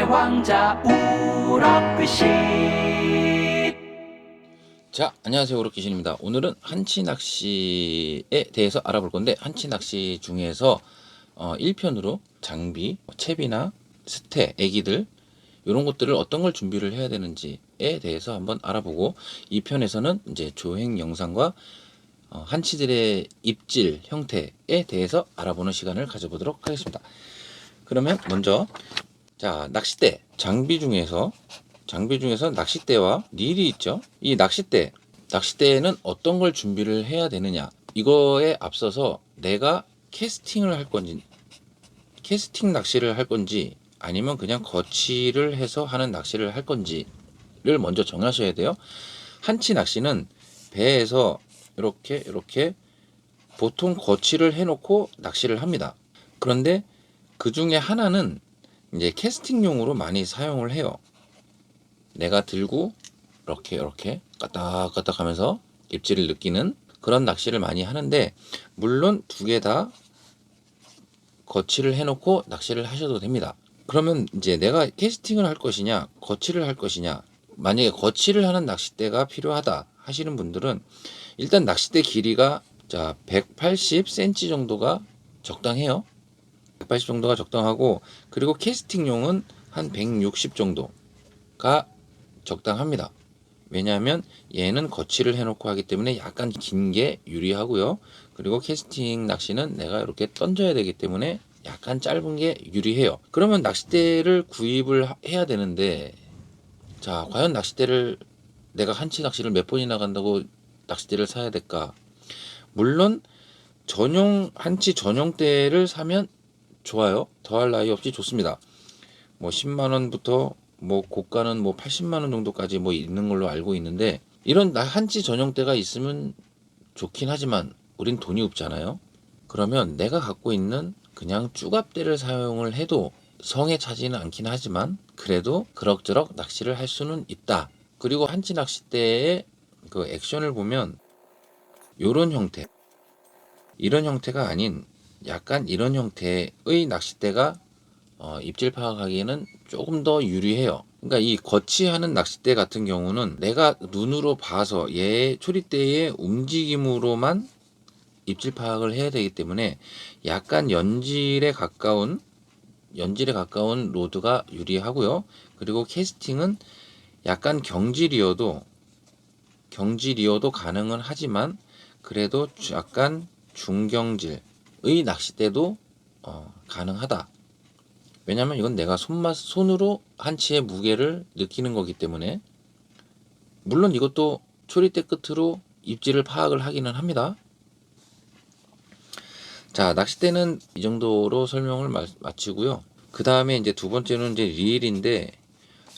왕자 우럭귀신. 자, 안녕하세요. 우럭귀신입니다. 오늘은 한치 낚시에 대해서 알아볼 건데, 한치 낚시 중에서 1편으로 장비, 채비나 스테, 애기들 이런 것들을 어떤 걸 준비를 해야 되는지에 대해서 한번 알아보고, 2편에서는 이제 조행 영상과 한치들의 입질 형태에 대해서 알아보는 시간을 가져보도록 하겠습니다. 그러면 먼저 자, 낚싯대 장비 중에서 낚싯대와 릴이 있죠. 이 낚싯대는 어떤 걸 준비를 해야 되느냐, 이거에 앞서서 내가 캐스팅을 할 건지, 캐스팅 낚시를 할 건지, 아니면 그냥 거치를 해서 하는 낚시를 할 건지를 먼저 정하셔야 돼요. 한치 낚시는 배에서 이렇게 보통 거치를 해놓고 낚시를 합니다. 그런데 그 중에 하나는 이제 캐스팅용으로 많이 사용을 해요. 내가 들고 이렇게 까딱까딱 하면서 입질을 느끼는 그런 낚시를 많이 하는데, 물론 두 개 다 거치를 해놓고 낚시를 하셔도 됩니다. 그러면 이제 내가 캐스팅을 할 것이냐 거치를 할 것이냐, 만약에 거치를 하는 낚싯대가 필요하다 하시는 분들은 일단 낚싯대 길이가 자 180cm 정도가 적당해요. 180 정도가 적당하고, 그리고 캐스팅용은 한 160 정도가 적당합니다. 왜냐하면 얘는 거치를 해놓고 하기 때문에 약간 긴 게 유리하고요. 그리고 캐스팅 낚시는 내가 이렇게 던져야 되기 때문에 약간 짧은 게 유리해요. 그러면 낚싯대를 구입을 해야 되는데, 자 과연 낚싯대를 내가 한치 낚시를 몇 번이나 간다고 낚싯대를 사야 될까? 물론 한치 전용대를 사면 좋아요. 더할 나위 없이 좋습니다. 뭐 10만원부터 뭐 고가는 뭐 80만원 정도까지 뭐 있는 걸로 알고 있는데, 이런 한치 전용대가 있으면 좋긴 하지만 우린 돈이 없잖아요. 그러면 내가 갖고 있는 그냥 쭈갑대를 사용을 해도 성에 차지는 않긴 하지만 그래도 그럭저럭 낚시를 할 수는 있다. 그리고 한치 낚싯대의 그 액션을 보면 요런 형태, 이런 형태가 아닌 약간 이런 형태의 낚싯대가 입질 파악하기에는 조금 더 유리해요. 그러니까 이 거치하는 낚싯대 같은 경우는 내가 눈으로 봐서 얘 초리대의 움직임으로만 입질 파악을 해야 되기 때문에 약간 연질에 가까운 로드가 유리하고요. 그리고 캐스팅은 약간 경질이어도 가능은 하지만 그래도 약간 중경질의 낚싯대도 가능하다. 왜냐면 이건 내가 손으로 한치의 무게를 느끼는 거기 때문에. 물론 이것도 초리대 끝으로 입질을 파악을 하기는 합니다. 자, 낚싯대는 이 정도로 설명을 마치고요. 그 다음에 이제 두 번째는 이제 릴인데,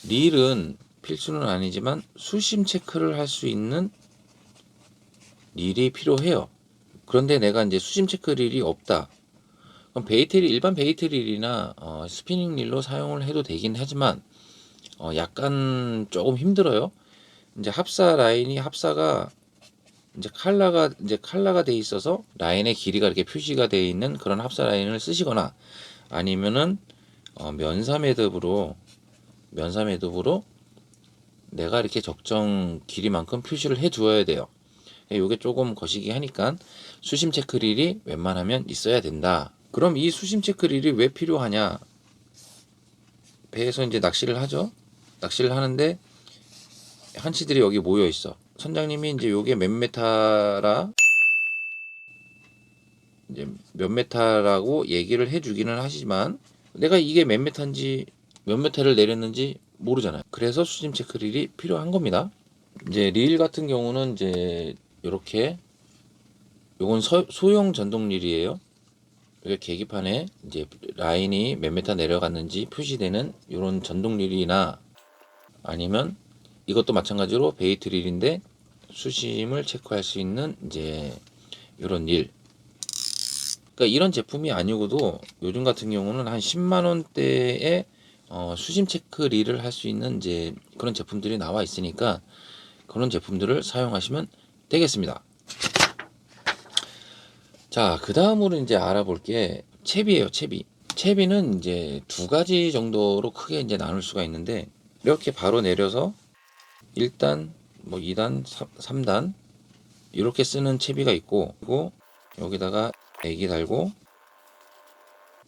릴은 필수는 아니지만 수심 체크를 할 수 있는 릴이 필요해요. 그런데 내가 이제 수심 체크 릴이 없다. 그럼 일반 베이트 릴이나 스피닝 릴로 사용을 해도 되긴 하지만 약간 조금 힘들어요. 이제 합사가 이제 칼라가 돼 있어서 라인의 길이가 이렇게 표시가 돼 있는 그런 합사 라인을 쓰시거나, 아니면은 면사 매듭으로 내가 이렇게 적정 길이만큼 표시를 해 두어야 돼요. 요게 조금 거시기 하니까 수심 체크 릴이 웬만하면 있어야 된다. 그럼 이 수심 체크 릴이 왜 필요하냐? 배에서 이제 낚시를 하죠. 낚시를 하는데 한치들이 여기 모여 있어. 선장님이 이제 요게 몇 메타라고 얘기를 해주기는 하시지만 내가 이게 몇 메타를 내렸는지 모르잖아요. 그래서 수심 체크 릴이 필요한 겁니다. 이제 릴 같은 경우는 이제 요렇게, 요건 소형 전동 릴이에요. 이게 계기판에 이제 라인이 몇 메타 내려갔는지 표시되는 이런 전동 릴이나, 아니면 이것도 마찬가지로 베이트 릴인데 수심을 체크할 수 있는 이제 이런 릴. 그러니까 이런 제품이 아니고도 요즘 같은 경우는 한 10만 원대에 수심 체크 릴을 할 수 있는 이제 그런 제품들이 나와 있으니까 그런 제품들을 사용하시면 되겠습니다. 자, 그 다음으로 이제 알아볼 게 채비예요. 채비. 채비는 이제 두 가지 정도로 크게 이제 나눌 수가 있는데, 이렇게 바로 내려서 1단, 뭐 2단, 3단 이렇게 쓰는 채비가 있고, 그리고 여기다가 애기 달고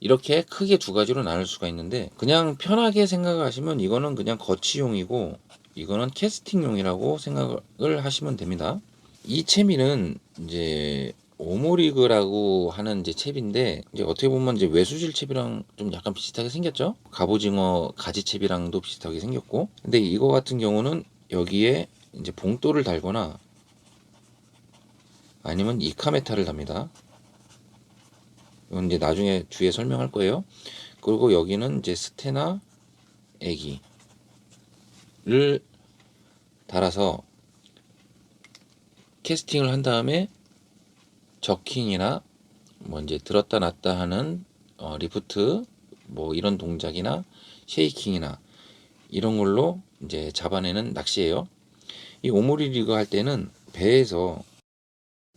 이렇게 크게 두 가지로 나눌 수가 있는데, 그냥 편하게 생각을 하시면 이거는 그냥 거치용이고 이거는 캐스팅용이라고 생각을 하시면 됩니다. 이 채비는 이제 오모리그라고 하는 이제 채비인데, 이제 어떻게 보면 이제 외수질 채비랑 좀 약간 비슷하게 생겼죠. 갑오징어 가지 채비랑도 비슷하게 생겼고, 근데 이거 같은 경우는 여기에 이제 봉돌을 달거나 아니면 이카메타를 답니다. 이건 이제 나중에 뒤에 설명할 거예요. 그리고 여기는 이제 스테나 애기를 달아서 캐스팅을 한 다음에 저킹이나 뭐 이제 들었다 놨다 하는 리프트 뭐 이런 동작이나 쉐이킹이나 이런 걸로 이제 잡아내는 낚시예요. 이 오모리 리그 할 때는 배에서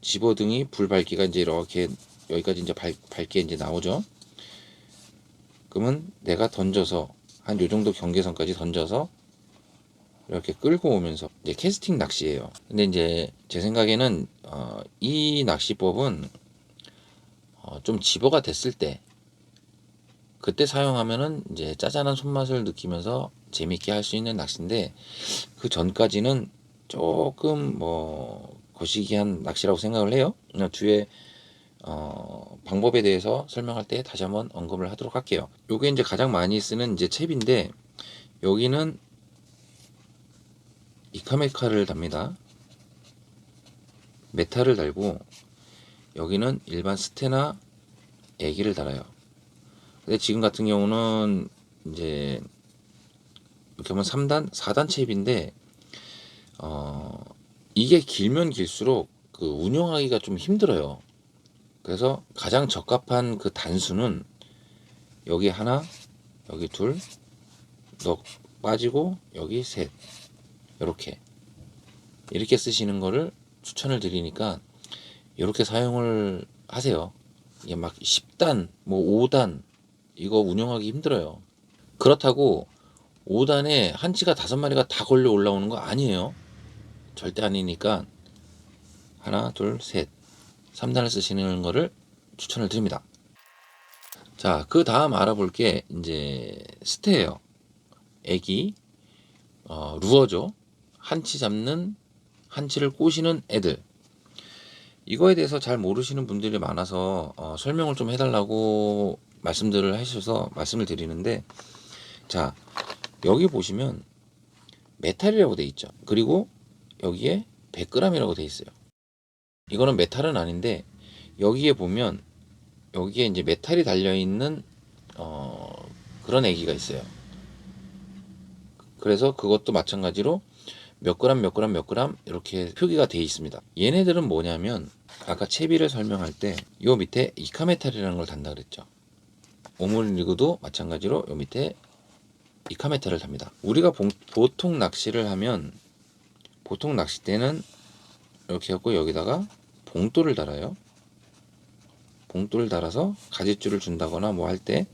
집어등이 불 밝기가 이제 이렇게 여기까지 이제 밝게 이제 나오죠. 그러면 내가 던져서 한 요 정도 경계선까지 던져서 이렇게 끌고 오면서 이제 캐스팅 낚시예요. 근데 이제 제 생각에는 이 낚시법은 좀 집어가 됐을 때 그때 사용하면은 이제 짜잔한 손맛을 느끼면서 재밌게 할 수 있는 낚시인데, 그 전까지는 조금 뭐 거시기한 낚시라고 생각을 해요. 뒤에 방법에 대해서 설명할 때 다시 한번 언급을 하도록 할게요. 요게 이제 가장 많이 쓰는 이제 챕인데, 여기는 이카메카를 답니다. 메타를 달고 여기는 일반 스테나 애기를 달아요. 근데 지금 같은 경우는 이제 이렇게 하면 3단, 4단 챕인데 이게 길면 길수록 그 운영하기가 좀 힘들어요. 그래서 가장 적합한 그 단수는 여기 하나, 여기 둘, 너 빠지고 여기 셋, 이렇게 쓰시는 거를 추천을 드리니까 이렇게 사용을 하세요. 이게 막 10단, 뭐 5단 이거 운영하기 힘들어요. 그렇다고 5단에 한치가 5마리가 다 걸려 올라오는 거 아니에요. 절대 아니니까 하나, 둘, 셋, 3단을 쓰시는 거를 추천을 드립니다. 자, 그 다음 알아볼 게 이제 스테예요. 애기, 루어죠. 한치 잡는, 한치를 꼬시는 애들. 이거에 대해서 잘 모르시는 분들이 많아서 설명을 좀 해달라고 말씀들을 하셔서 말씀을 드리는데, 자, 여기 보시면 메탈이라고 돼 있죠. 그리고 여기에 100g이라고 돼 있어요. 이거는 메탈은 아닌데, 여기에 보면 여기에 이제 메탈이 달려 있는 그런 애기가 있어요. 그래서 그것도 마찬가지로 몇 그램 몇 그램 몇 그램 이렇게 표기가 되어 있습니다. 얘네들은 뭐냐면 아까 채비를 설명할 때 요 밑에 이카메탈이라는 걸 단다 그랬죠. 오므리그도 마찬가지로 요 밑에 이카메탈을 답니다. 우리가 보통 낚시를 하면 보통 낚싯대는 이렇게 하고 여기다가 봉돌을 달아요. 봉돌을 달아서 가짓줄을 준다거나 뭐 할 때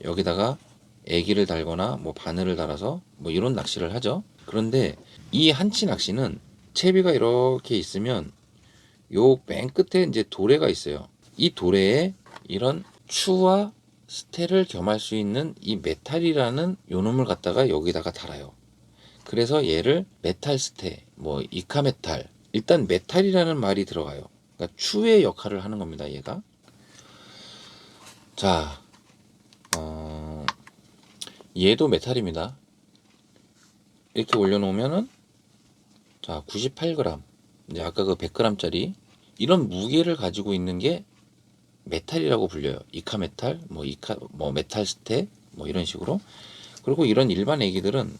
여기다가 애기를 달거나 뭐 바늘을 달아서 뭐 이런 낚시를 하죠. 그런데 이 한치 낚시는 채비가 이렇게 있으면 요 맨 끝에 이제 도래가 있어요. 이 도래에 이런 추와 스테를 겸할 수 있는 이 메탈이라는 요 놈을 갖다가 여기다가 달아요. 그래서 얘를 메탈 스테, 뭐 이카메탈, 일단 메탈이라는 말이 들어가요. 그러니까 추의 역할을 하는 겁니다, 얘가. 자, 얘도 메탈입니다. 이렇게 올려놓으면은 자 98g, 이제 아까 그 100g짜리 이런 무게를 가지고 있는 게 메탈이라고 불려요. 이카메탈, 뭐 메탈 스테, 뭐 이런 식으로. 그리고 이런 일반 애기들은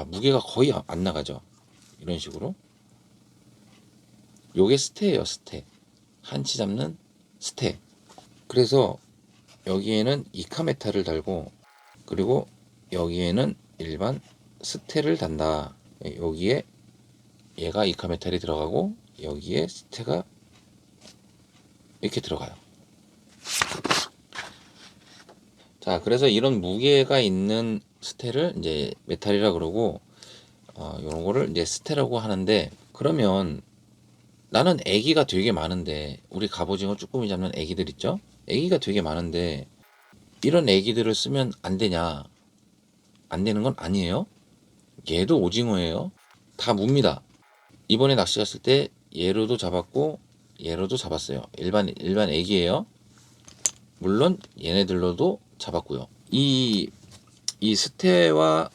무게가 거의 안 나가죠. 이런 식으로. 요게 스테예요, 스테. 한치 잡는 스테. 그래서 여기에는 이카메탈을 달고, 그리고 여기에는 일반 스테를 단다. 여기에 얘가 이카메탈이 들어가고 여기에 스테가 이렇게 들어가요. 자, 그래서 이런 무게가 있는 스테를 이제 메탈이라 그러고, 요런 거를 이제 스테라고 하는데, 그러면 나는 애기가 되게 많은데, 우리 갑오징어 쭈꾸미 잡는 애기들 있죠? 애기가 되게 많은데, 이런 애기들을 쓰면 안 되냐? 안 되는 건 아니에요. 얘도 오징어예요. 다 묵니다. 이번에 낚시 갔을 때 얘로도 잡았고, 얘로도 잡았어요. 일반 애기예요. 물론 얘네들로도 잡았고요. 이 스테와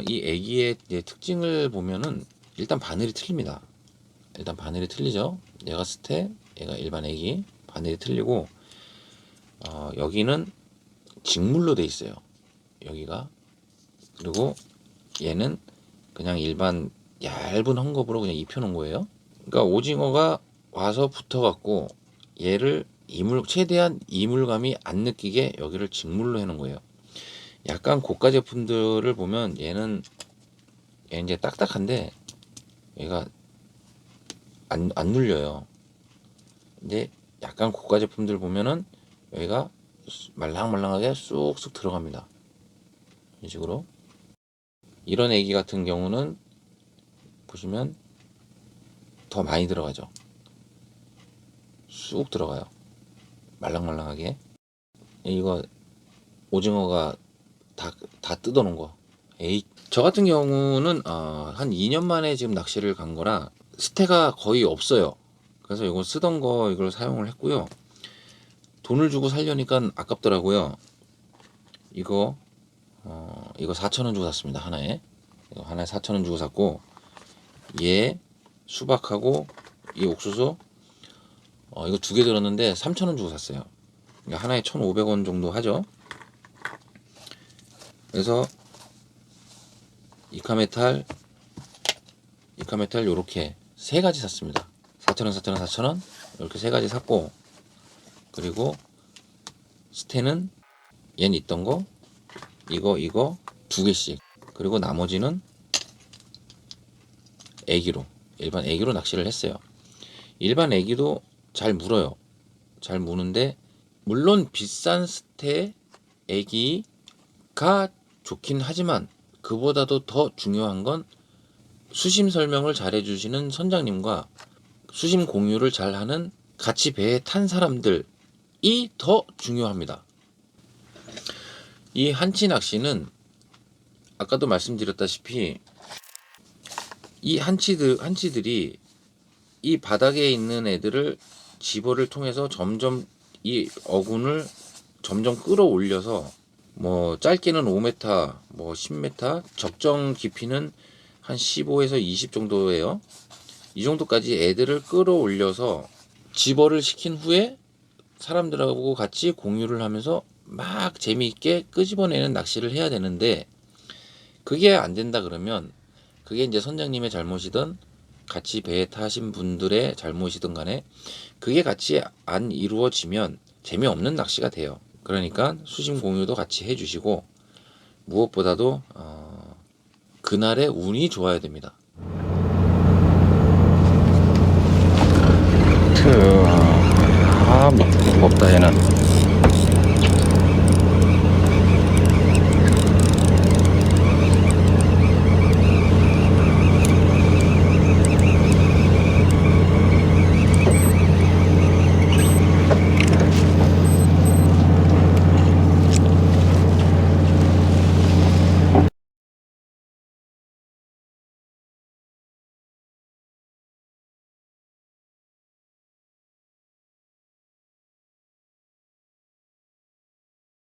이 애기의 이제 특징을 보면은 일단 바늘이 틀립니다. 일단 바늘이 틀리죠. 얘가 스테, 얘가 일반 애기. 바늘이 틀리고 여기는 직물로 돼 있어요. 여기가. 그리고 얘는 그냥 일반 얇은 헝겊으로 그냥 입혀놓은 거예요. 그러니까 오징어가 와서 붙어갖고 얘를 최대한 이물감이 안 느끼게 여기를 직물로 해놓은 거예요. 약간 고가 제품들을 보면 얘는 이제 딱딱한데 얘가 안 눌려요. 근데 약간 고가 제품들 보면은 여기가 말랑말랑하게 쑥쑥 들어갑니다. 이런 식으로. 이런 애기 같은 경우는 보시면 더 많이 들어가죠. 쑥 들어가요. 말랑말랑하게. 이거 오징어가 다 뜯어놓은 거. 에이, 저 같은 경우는 한 2년 만에 지금 낚시를 간 거라 스테가 거의 없어요. 그래서 이거 쓰던 거 이걸 사용을 했고요. 돈을 주고 살려니까 아깝더라고요. 이거 4,000원 주고 샀습니다. 하나에. 이거 하나에 4,000원 주고 샀고, 얘 수박하고 이 옥수수 이거 두 개 들었는데 3,000원 주고 샀어요. 그러니까 하나에 1,500원 정도 하죠. 그래서 이카메탈 요렇게 세 가지 샀습니다. 4,000원, 4,000원, 4,000원 이렇게 세 가지 샀고, 그리고 스테는 얘는 있던 거 이거 두 개씩, 그리고 나머지는 애기로, 일반 애기로 낚시를 했어요. 일반 애기도 잘 물어요. 잘 무는데 물론 비싼 스테 애기가 좋긴 하지만 그보다도 더 중요한 건 수심 설명을 잘 해주시는 선장님과 수심 공유를 잘하는 같이 배에 탄 사람들이 더 중요합니다. 이 한치 낚시는 아까도 말씀드렸다시피 이 한치들이 이 바닥에 있는 애들을 집어를 통해서 점점 이 어군을 점점 끌어올려서 뭐 짧게는 5m, 뭐 10m, 적정 깊이는 한 15에서 20 정도예요. 이 정도까지 애들을 끌어올려서 집어를 시킨 후에 사람들하고 같이 공유를 하면서 막 재미있게 끄집어내는 낚시를 해야 되는데, 그게 안 된다 그러면 그게 이제 선장님의 잘못이든 같이 배에 타신 분들의 잘못이든 간에 그게 같이 안 이루어지면 재미없는 낚시가 돼요. 그러니까 수심 공유도 같이 해주시고, 무엇보다도 그날의 운이 좋아야 됩니다. 무겁다 얘는.